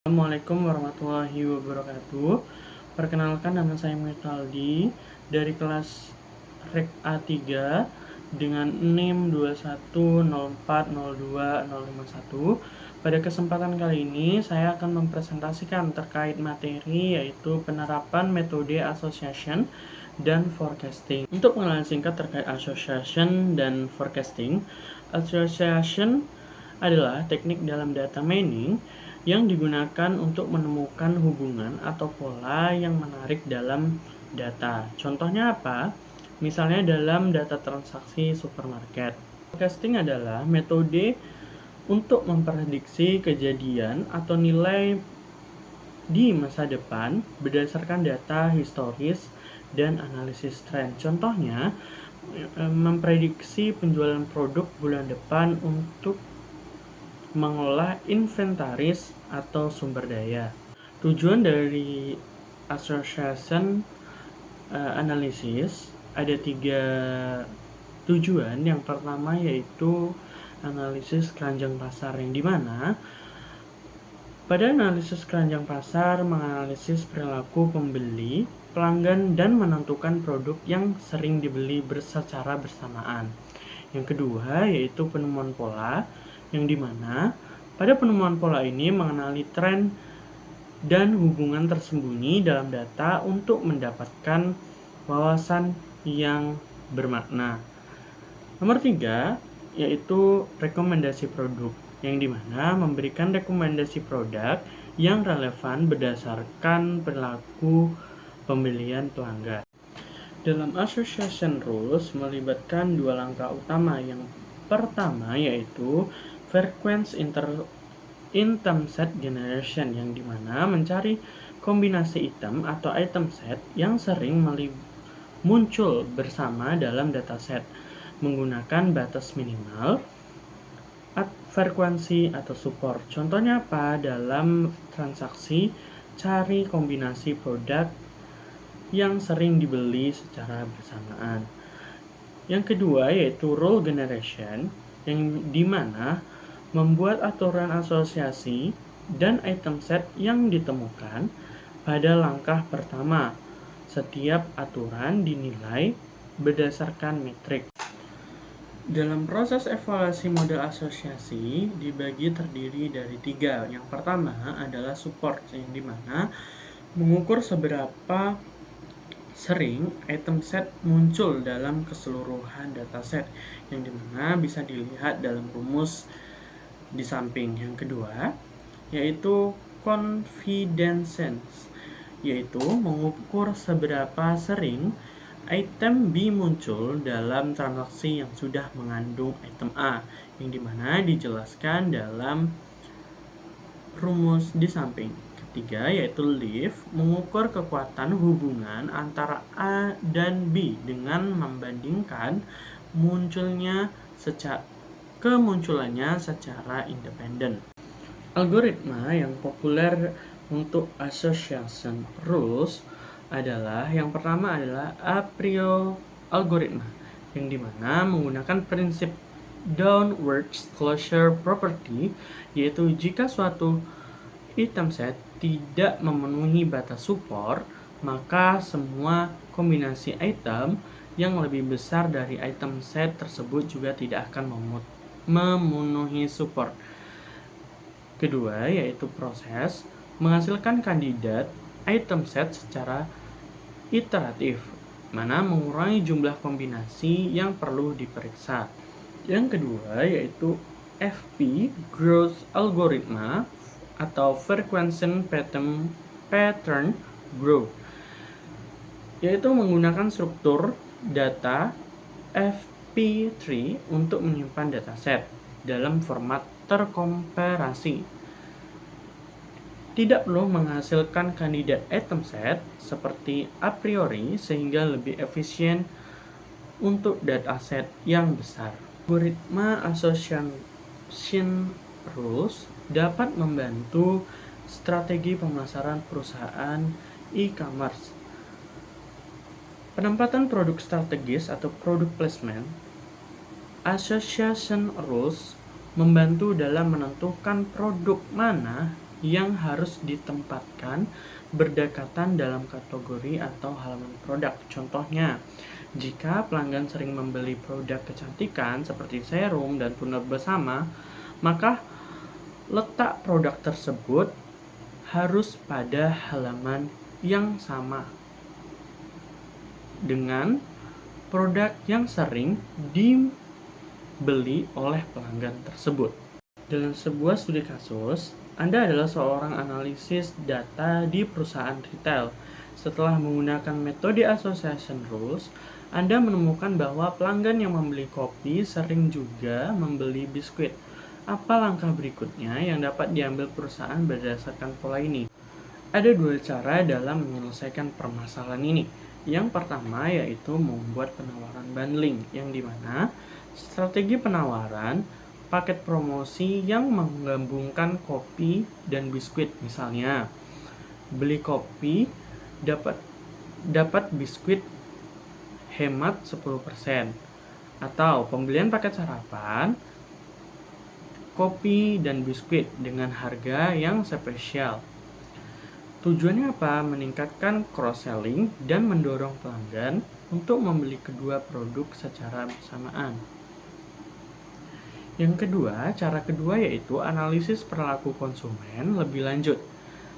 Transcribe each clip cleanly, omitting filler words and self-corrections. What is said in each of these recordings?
Assalamualaikum warahmatullahi wabarakatuh. Perkenalkan, nama saya Metaldi dari kelas Rek A3 dengan NIM 210402051. Pada kesempatan kali ini saya akan mempresentasikan terkait materi yaitu penerapan metode association dan forecasting. Untuk pengenalan singkat terkait association dan forecasting, association adalah teknik dalam data mining yang digunakan untuk menemukan hubungan atau pola yang menarik dalam data. Contohnya apa? Misalnya dalam data transaksi supermarket. Forecasting adalah metode untuk memprediksi kejadian atau nilai di masa depan berdasarkan data historis dan analisis tren. Contohnya, memprediksi penjualan produk bulan depan untuk mengolah inventaris atau sumber daya. Tujuan dari association analysis ada 3 tujuan. Yang pertama yaitu analisis keranjang pasar, yang dimana pada analisis keranjang pasar menganalisis perilaku pembeli, pelanggan, dan menentukan produk yang sering dibeli secara bersamaan. Yang kedua yaitu penemuan pola, yang dimana pada penemuan pola ini mengenali tren dan hubungan tersembunyi dalam data untuk mendapatkan wawasan yang bermakna. Nomor 3 yaitu rekomendasi produk, yang dimana memberikan rekomendasi produk yang relevan berdasarkan perilaku pembelian pelanggan. Dalam association rules melibatkan 2 langkah utama. Yang pertama yaitu frequency item set generation, yang dimana mencari kombinasi item atau item set yang sering muncul bersama dalam dataset menggunakan batas minimal, frekuensi atau support. Contohnya apa? Dalam transaksi cari kombinasi produk yang sering dibeli secara bersamaan. Yang kedua yaitu rule generation, yang dimana membuat aturan asosiasi dan item set yang ditemukan pada langkah pertama. Setiap aturan dinilai berdasarkan metrik. Dalam proses evaluasi model asosiasi dibagi terdiri dari 3. Yang pertama adalah support, yang dimana mengukur seberapa sering item set muncul dalam keseluruhan dataset, yang dimana bisa dilihat dalam rumus di samping. Yang kedua yaitu confidence, yaitu mengukur seberapa sering item B muncul dalam transaksi yang sudah mengandung item A, yang dimana dijelaskan dalam rumus di samping. Ketiga yaitu leaf, mengukur kekuatan hubungan antara A dan B dengan membandingkan kemunculannya secara independen. Algoritma yang populer untuk association rules adalah, yang pertama adalah a priori algoritma, yang dimana menggunakan prinsip downward closure property, yaitu jika suatu item set tidak memenuhi batas support, maka semua kombinasi item yang lebih besar dari item set tersebut juga tidak akan memenuhi support. Kedua yaitu proses menghasilkan kandidat item set secara iteratif, mana mengurangi jumlah kombinasi yang perlu diperiksa. Yang kedua yaitu FP growth algoritma atau frequency pattern growth, yaitu menggunakan struktur data FP3 untuk menyimpan dataset dalam format terkomparasi. Tidak perlu menghasilkan kandidat item set seperti a priori, sehingga lebih efisien untuk dataset yang besar. Algoritma association rules dapat membantu strategi pemasaran perusahaan e-commerce. Penempatan produk strategis atau product placement. Association rules membantu dalam menentukan produk mana yang harus ditempatkan berdekatan dalam kategori atau halaman produk. Contohnya, jika pelanggan sering membeli produk kecantikan seperti serum dan toner bersama, maka letak produk tersebut harus pada halaman yang sama dengan produk yang sering dibeli oleh pelanggan tersebut. Dalam sebuah studi kasus, Anda adalah seorang analisis data di perusahaan retail. Setelah menggunakan metode association rules, Anda menemukan bahwa pelanggan yang membeli kopi sering juga membeli biskuit. Apa langkah berikutnya yang dapat diambil perusahaan berdasarkan pola ini? Ada dua cara dalam menyelesaikan permasalahan ini. Yang pertama yaitu membuat penawaran bundling, yang dimana strategi penawaran paket promosi yang menggabungkan kopi dan biskuit. Misalnya, beli kopi dapat biskuit hemat 10%, atau pembelian paket sarapan kopi dan biskuit dengan harga yang spesial. Tujuannya apa? Meningkatkan cross-selling dan mendorong pelanggan untuk membeli kedua produk secara bersamaan. Yang kedua, cara kedua yaitu analisis perilaku konsumen lebih lanjut.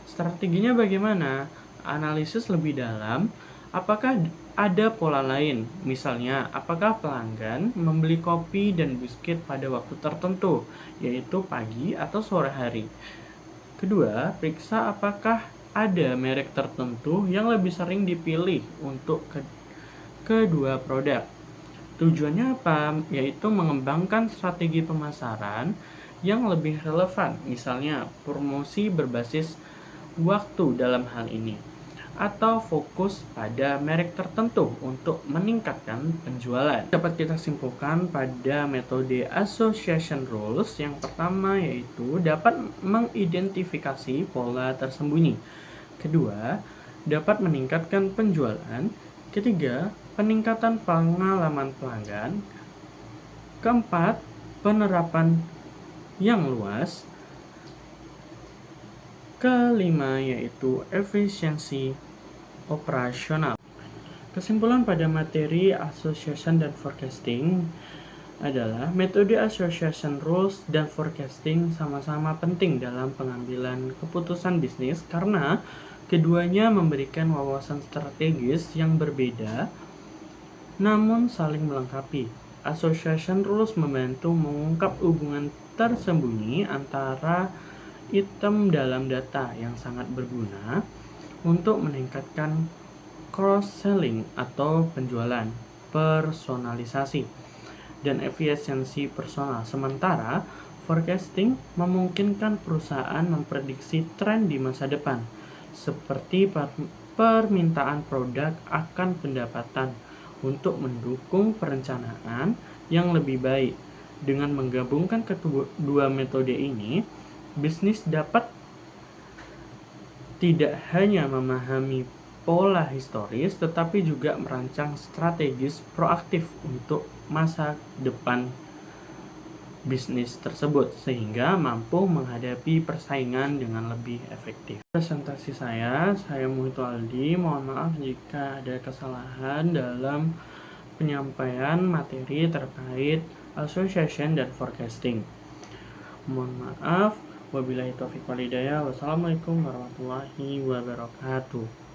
Strateginya bagaimana? Analisis lebih dalam, apakah ada pola lain? Misalnya, apakah pelanggan membeli kopi dan biskuit pada waktu tertentu, yaitu pagi atau sore hari? Kedua, periksa apakah ada merek tertentu yang lebih sering dipilih untuk kedua produk. Tujuannya apa? Yaitu mengembangkan strategi pemasaran yang lebih relevan, misalnya promosi berbasis waktu dalam hal ini, atau fokus pada merek tertentu untuk meningkatkan penjualan. Dapat kita simpulkan pada metode association rules. Yang pertama yaitu dapat mengidentifikasi pola tersembunyi. Kedua, dapat meningkatkan penjualan. Ketiga, peningkatan pengalaman pelanggan. Keempat, penerapan yang luas. Kelima yaitu efisiensi operasional. Kesimpulan pada materi association dan forecasting adalah metode association rules dan forecasting sama-sama penting dalam pengambilan keputusan bisnis karena keduanya memberikan wawasan strategis yang berbeda namun saling melengkapi. Association rules membantu mengungkap hubungan tersembunyi antara item dalam data yang sangat berguna untuk meningkatkan cross-selling atau penjualan, personalisasi, dan efisiensi personal. Sementara, forecasting memungkinkan perusahaan memprediksi tren di masa depan, seperti permintaan produk akan pendapatan untuk mendukung perencanaan yang lebih baik. Dengan menggabungkan kedua metode ini, bisnis dapat tidak hanya memahami pola historis, tetapi juga merancang strategis proaktif untuk masa depan bisnis tersebut, sehingga mampu menghadapi persaingan dengan lebih efektif. Presentasi saya Muhito Aldi. Mohon maaf jika ada kesalahan dalam penyampaian materi terkait association dan forecasting. Mohon maaf. Wabillahi taufiq wal hidayah. Wassalamualaikum warahmatullahi wabarakatuh.